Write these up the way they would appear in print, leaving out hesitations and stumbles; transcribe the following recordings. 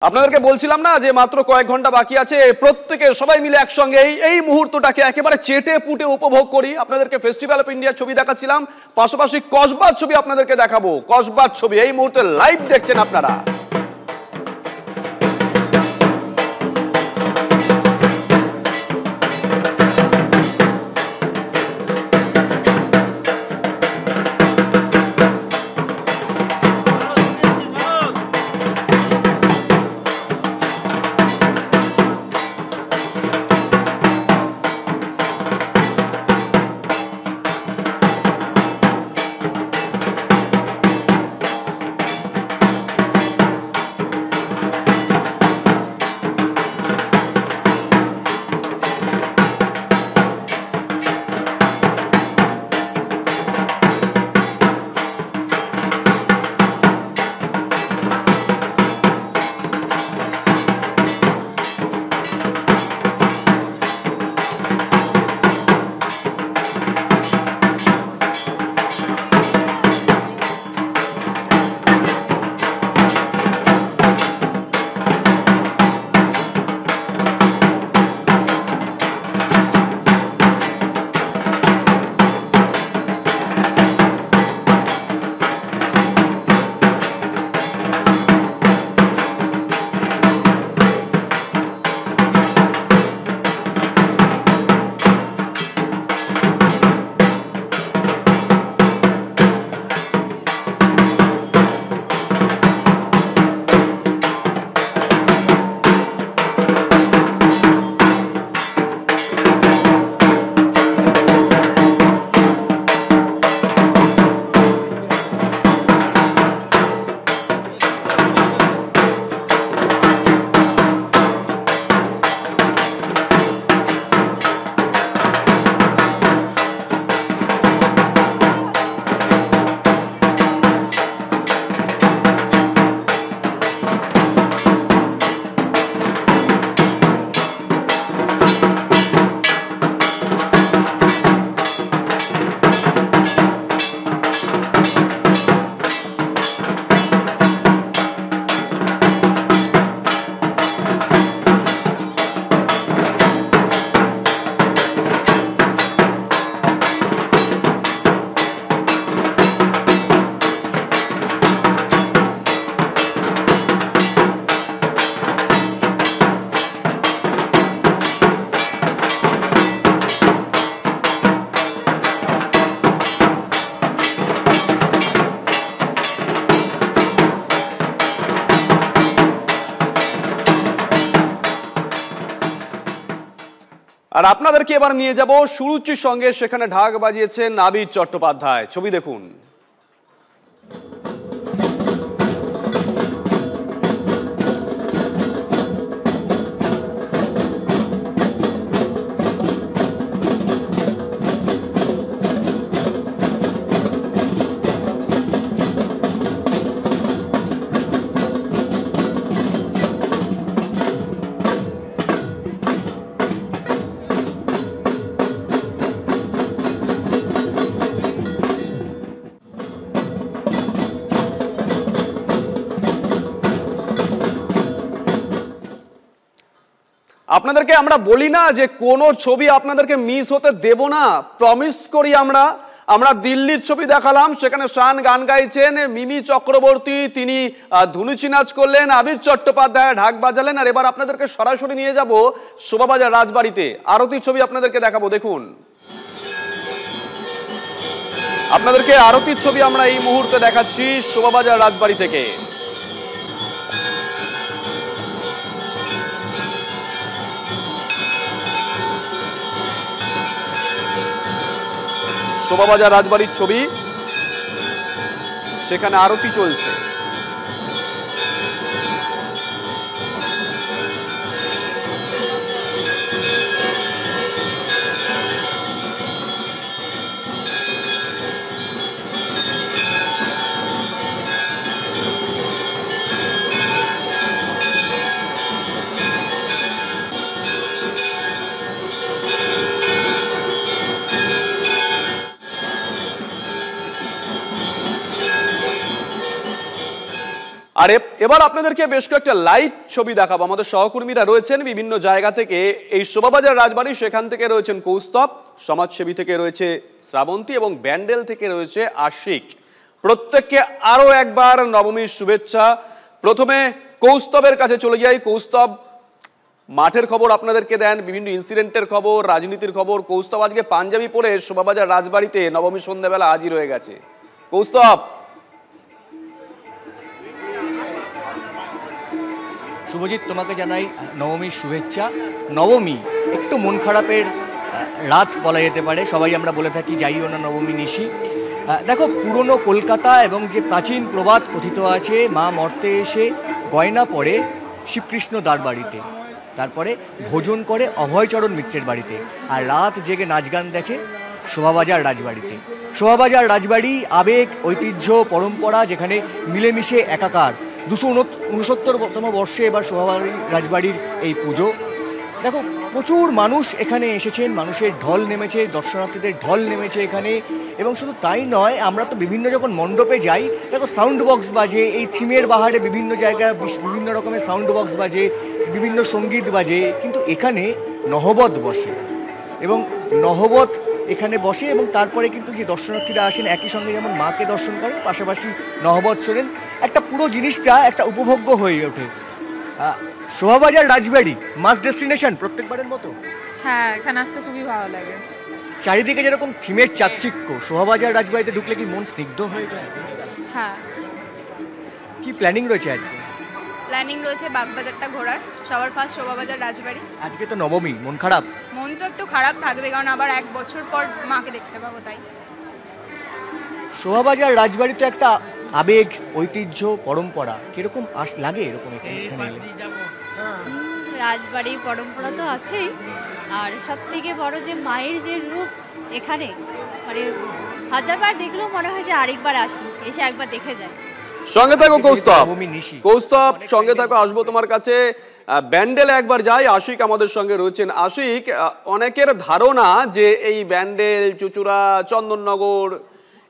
আপনাদেরকে বলছিলাম না যে মাত্র কয়েক ঘন্টা বাকি আছে, প্রত্যেকে সবাই মিলে একসঙ্গে এই মুহূর্তটাকে একেবারে চেটে পুটে উপভোগ করি। আপনাদেরকে ফেস্টিভ্যাল অফ ইন্ডিয়ার ছবি দেখাচ্ছিলাম, পাশাপাশি কসবার ছবি আপনাদেরকে দেখাবো। কসবার ছবি এই মুহূর্তে লাইভ দেখছেন আপনারা। আর আপনাদেরকে এবার নিয়ে যাব সুরুচির সঙ্গে, সেখানে ঢাক বাজিয়েছেন আবির চট্টোপাধ্যায়। ছবি দেখুন। আপনাদেরকে আমরা বলি না যে কোন ছবি আপনাদেরকে মিস হতে দেব না, প্রমিস করি আমরা দিল্লির ছবি দেখালাম, সেখানে শান গান গাইছেন, মিমি চক্রবর্তী তিনি ধুনুচি নাচ করলেন, আবির চট্টোপাধ্যায় ঢাক বাজালেন। আর এবার আপনাদেরকে সরাসরি নিয়ে যাব শোভাবাজার রাজবাড়িতে, আরতির ছবি আপনাদেরকে দেখাবো। দেখুন, আপনাদেরকে আরতির ছবি আমরা এই মুহূর্তে দেখাচ্ছি শোভাবাজার রাজবাড়ি থেকে। শোভাবাজার রাজবাড়ির ছবি, সেখানে আরতি চলছে। আর এবার আপনাদেরকে বেশ কয়েকটা লাইভ ছবি দেখাবো। আমাদের সহকর্মীরা রয়েছেন বিভিন্ন জায়গা থেকে, এই শোভাবাজার রাজবাড়ি সেখান থেকে রয়েছেন কৌস্তব, সমাজসেবী থেকে রয়েছে শ্রাবন্তী এবং ব্যান্ডেল থেকে রয়েছে আশিক। প্রত্যেককে আরো একবার নবমীর শুভেচ্ছা। প্রথমে কৌস্তবের কাছে চলে যাই। কৌস্তব, মাঠের খবর আপনাদেরকে দেন, বিভিন্ন ইনসিডেন্টের খবর, রাজনীতির খবর। কৌস্তব আজকে পাঞ্জাবি পরে শোভাবাজার রাজবাড়িতে নবমী সন্ধ্যাবেলা হাজির হয়ে গেছে। কৌস্তব, শুভজিৎ, তোমাকে জানাই নবমীর শুভেচ্ছা। নবমী একটু মন খারাপের রাত বলা যেতে পারে, সবাই আমরা বলে থাকি যাইও না নবমী নিশি। দেখো, পুরনো কলকাতা এবং যে প্রাচীন প্রবাদ কথিত আছে, মা মর্তে এসে গয়না পরে শিবকৃষ্ণ দ্বার বাড়িতে, তারপরে ভোজন করে অভয়চরণ মিত্রের বাড়িতে, আর রাত জেগে নাচ গান দেখে শোভাবাজার রাজবাড়িতে। শোভাবাজার রাজবাড়ি আবেগ, ঐতিহ্য, পরম্পরা যেখানে মিলেমিশে একাকার। 269তম বর্ষে এবার শোভাবাড়ি রাজবাড়ির এই পুজো। দেখো, প্রচুর মানুষ এখানে এসেছেন, মানুষের ঢল নেমেছে, দর্শনার্থীদের ঢল নেমেছে এখানে। এবং শুধু তাই নয়, আমরা তো বিভিন্ন যখন মণ্ডপে যাই, দেখো সাউন্ড বক্স বাজে, এই থিমের বাহারে বিভিন্ন জায়গায় বিভিন্ন রকমের সাউন্ড বক্স বাজে, বিভিন্ন সঙ্গীত বাজে, কিন্তু এখানে নহবত বসে এবং নহবত এখানে বসে এবং তারপরে কিন্তু যে দর্শনার্থীরা আসেন একই সঙ্গে যেমন মাকে দর্শন করেন, পাশাপাশি নহবত শোনেন। একটা পুরো জিনিসটা একটা উপভোগ্য হয়ে ওঠে। শোভাবাজার রাজবাড়ি মাস ডেস্টিনেশন প্রত্যেকবারের মতো। হ্যাঁ, এখানে আসতে খুবই ভালো লাগে। চারিদিকে যেরকম থিমের চাকচিক্য, শোভাবাজার রাজবাড়িতে ঢুকলে কি মন স্নিগ্ধ হয়ে যায়? হ্যাঁ। কি প্ল্যানিং রয়েছে আজকে? প্ল্যানিং রয়েছে বাগবাজারটা ঘোরার, সবার ফার্স্ট শোভাবাজার রাজবাড়ি। আজকে তো নবমী, মন খারাপ? মন তো একটু খারাপ থাকবে, কারণ আবার 1 বছর পর মাকে দেখতে পাবো, তাই। শোভাবাজার রাজবাড়ি তো একটা আবেগ, ঐতিহ্য, পরম্পরা, কিরকম লাগে এরকম এখানে এলে? রাজবাড়ির পরম্পরা তো আছেই, আর সব থেকে বড় যে মায়ের যে রূপ এখানে, মানে হাজারবার দেখলেও মনে হয় যে আরেকবার আসি, এসে একবার দেখে যায়। সঙ্গে থাকো কৌস্তব, কৌস্তব সঙ্গে থাকো, আসবো তোমার কাছে। ব্যান্ডেল একবার যাই। আশিক আমাদের সঙ্গে রয়েছেন। আশিক, অনেকের ধারণা যে এই ব্যান্ডেল, চুচুড়া, চন্দননগর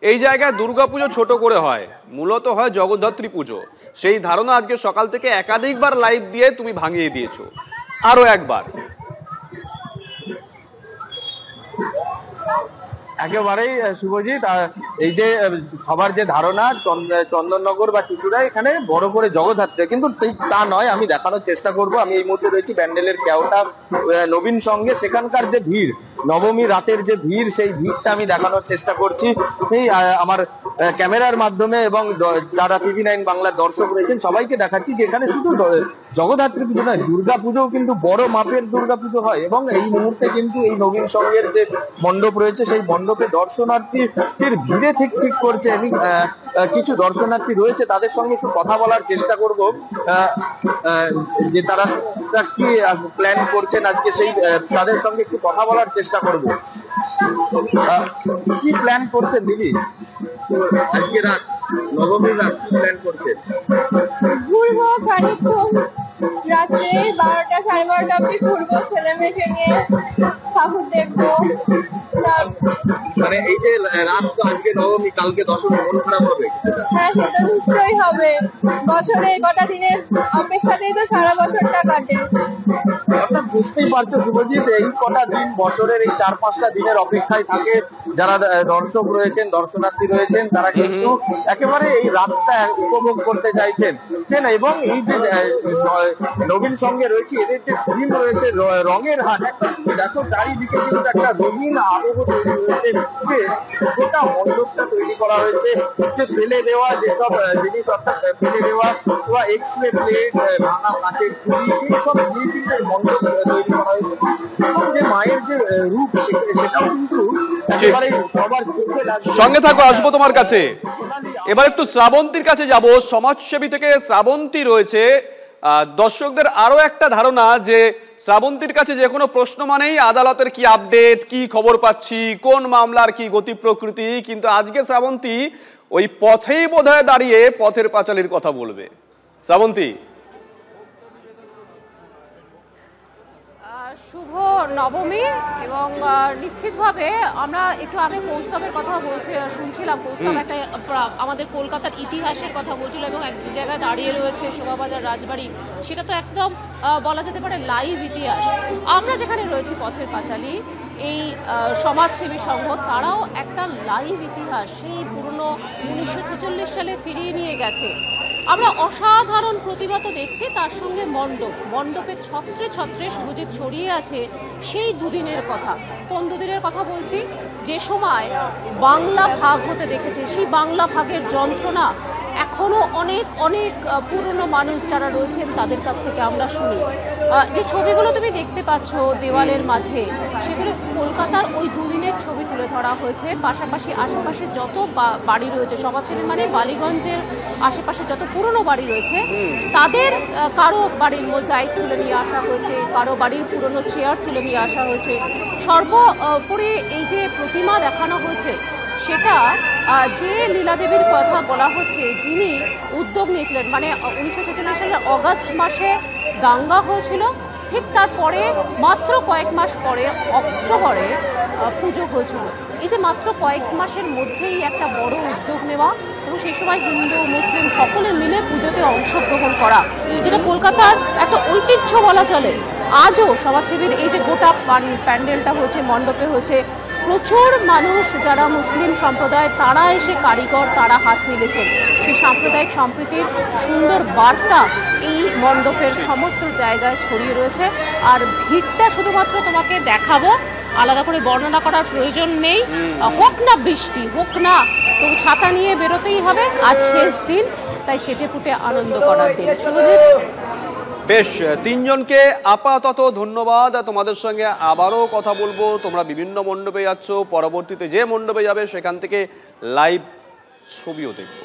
এই জায়গায় দুর্গাপুজো ছোট করে হয়, মূলত হয় জগদ্ধাত্রী পুজো। সেই ধারণা আজকে সকাল থেকে একাধিকবার লাইভ দিয়ে তুমি ভাঙিয়ে দিয়েছো। আরো একবার। একেবারেই শুভজিৎ, এই যে সবার যে ধারণা চন্দননগর বা চুচুড়া এখানে বড় করে জগদ্ধাত্রী, কিন্তু তা নয়। আমি দেখানোর চেষ্টা করব। আমি এই মুহূর্তে রয়েছি ব্যান্ডেলের কেওটা নবীন সঙ্গে। সেখানকার যে ভিড়, নবমী রাতের যে ভিড়, সেই ভিড়টা আমি দেখানোর চেষ্টা করছি এই আমার ক্যামেরার মাধ্যমে, এবং যারা TV9 বাংলার দর্শক রয়েছেন সবাইকে দেখাচ্ছি যে এখানে শুধু জগদ্ধাত্রী পুজো নয়, দুর্গা পুজোও কিন্তু বড় মাপের দুর্গা পুজো হয়। এবং এই মুহূর্তে কিন্তু এই নবীন সঙ্গের যে মণ্ডপ রয়েছে, সেই মণ্ডপে দর্শনার্থীর ভিড়ে ঠিক করছে। আমি কিছু দর্শনার্থী রয়েছে, তাদের সঙ্গে একটু কথা বলার চেষ্টা করব যে তারা কি প্ল্যান করছেন আজকে, সেই তাদের সঙ্গে একটু কথা বলার চেষ্টা করব। কি প্ল্যান করছেন দিদি আজকে রাত, নবমী রাত, কি প্ল্যান করছেন? ঘুরবো খানিকক্ষণ, রাত্রে 12টা 12:30 অব্দি ঘুরবো, ছেলে মেয়েকে নিয়ে ঠাকুর দেখবো। মানে এই যে রাত, তো আজকে নবমী, কালকে দশমী, মন খারাপ হবে? হ্যাঁ, সেটা নিশ্চয়ই হবে। বছরে কটা দিনের অপেক্ষাতেই তো সারা বছরটা কাটে। অর্থাৎ বুঝতেই পারছো শুভজিৎ, এই কটা দিন বছরের এই 4-5টা দিনের অপেক্ষায় থাকে যারা দর্শক রয়েছেন, দর্শনার্থী রয়েছেন, তারা কিন্তু একেবারে এই রাতটা উপভোগ করতে চাইছেন। এবং এই যে নবীন সঙ্গে রয়েছে, এদের যে থিম রয়েছে রঙের হাট, দেখো চারিদিকে কিন্তু একটা রঙিন আবহ তৈরি হয়েছে। যে গোটা মণ্ডপটা তৈরি করা হয়েছে যে ফেলে দেওয়া যেসব জিনিস, অর্থাৎ ফেলে দেওয়া বা এক্সরে প্লেট, ভাঙা কাঠের চুড়ি, এইসব দিয়ে কিন্তু মণ্ডপ তৈরি করা হয়েছে। এবং যে মায়ের যে রূপ, সেটাও কিন্তু একেবারে সবার চোখে লাগবে। সঙ্গে থাকো, আসবো তোমার কাছে। এবার একটু শ্রাবন্তীর কাছে যাব। সমাজসেবী থেকে শ্রাবন্তী রয়েছে। দর্শকদের আরো একটা ধারণা যে শ্রাবন্তীর কাছে যে কোনো প্রশ্ন মানেই আদালতের কি আপডেট, কি খবর পাচ্ছি, কোন মামলার কি গতি প্রকৃতি। কিন্তু আজকে শ্রাবন্তী ওই পথেই বোধহয় দাঁড়িয়ে পথের পাঁচালীর কথা বলবে। শ্রাবন্তী, শুভ নবমী এবং নিশ্চিতভাবে আমরা একটু আগে কৌস্তবের কথা শুনছিলাম। কৌস্তব একটা আমাদের কলকাতার ইতিহাসের কথা বলছিল এবং এক যে জায়গায় দাঁড়িয়ে রয়েছে শোভাবাজার রাজবাড়ি, সেটা তো একদম বলা যেতে পারে লাইভ ইতিহাস। আমরা যেখানে রয়েছি পথের পাঁচালী, এই সমাজসেবী সংঘ, তারাও একটা লাইভ ইতিহাস সেই পুরনো 1946 সালে ফিরিয়ে নিয়ে গেছে। আমরা অসাধারণ প্রতিমা তো দেখছি, তার সঙ্গে মণ্ডপে ছত্রে ছত্রে শুভজিৎ ছড়িয়ে আছে সেই দুদিনের কথা। কোন দুদিনের কথা বলছি? যে সময় বাংলা ভাগ হতে দেখেছে, সেই বাংলা ভাগের যন্ত্রণা এখনো অনেক অনেক পুরনো মানুষ যারা রয়েছেন তাদের কাছ থেকে আমরা শুনি। যে ছবিগুলো তুমি দেখতে পাচ্ছ দেওয়ালের মাঝে, সেগুলো কলকাতার ওই দুদিনের ছবি তুলে ধরা হয়েছে। পাশাপাশি আশেপাশে যত বাড়ি রয়েছে, সমাজসেবী মানে বালিগঞ্জের আশেপাশে যত পুরনো বাড়ি রয়েছে, তাদের কারো বাড়ির মোজাইক তুলে নিয়ে আসা হয়েছে, কারো বাড়ির পুরনো চেয়ার তুলে নিয়ে আসা হয়েছে। সর্বোপরি এই যে প্রতিমা দেখানো হয়েছে, সেটা যে লীলাদেবীর কথা বলা হচ্ছে, যিনি উদ্যোগ নিয়েছিলেন, মানে 1946 সালের অগাস্ট মাসে দাঙ্গা হয়েছিল, ঠিক তারপরে মাত্র কয়েক মাস পরে অক্টোবরে পুজো হয়েছিল। এই যে মাত্র কয়েক মাসের মধ্যেই একটা বড় উদ্যোগ নেওয়া এবং সেই সময় হিন্দু মুসলিম সকলে মিলে পুজোতে অংশগ্রহণ করা, যেটা কলকাতার একটা ঐতিহ্য বলা চলে। আজও সমাজসেবীর এই যে গোটা প্যান্ডেলটা হয়েছে, মণ্ডপে হয়েছে, প্রচুর মানুষ যারা মুসলিম সম্প্রদায়, তারা এসে কারিগর, তারা হাত মিলেছেন। সেই সাম্প্রদায়িক সম্প্রীতির সুন্দর বার্তা এই মণ্ডপের সমস্ত জায়গায় ছড়িয়ে রয়েছে। আর ভিড়টা শুধুমাত্র তোমাকে দেখাবো, আলাদা করে বর্ণনা করার প্রয়োজন নেই। হোক না বৃষ্টি, হোক না, তবু ছাতা নিয়ে বেরোতেই হবে। আজ শেষ দিন, তাই চেটেপুটে আনন্দ করার দিন। শুভজিৎ, বেশ, তিনজনকে আপাতত ধন্যবাদ। তোমাদের সঙ্গে আবারও কথা বলবো। তোমরা বিভিন্ন মণ্ডপে যাচ্ছ, পরবর্তীতে যে মণ্ডপে যাবে সেখান থেকে লাইভ ছবিও দেখবো।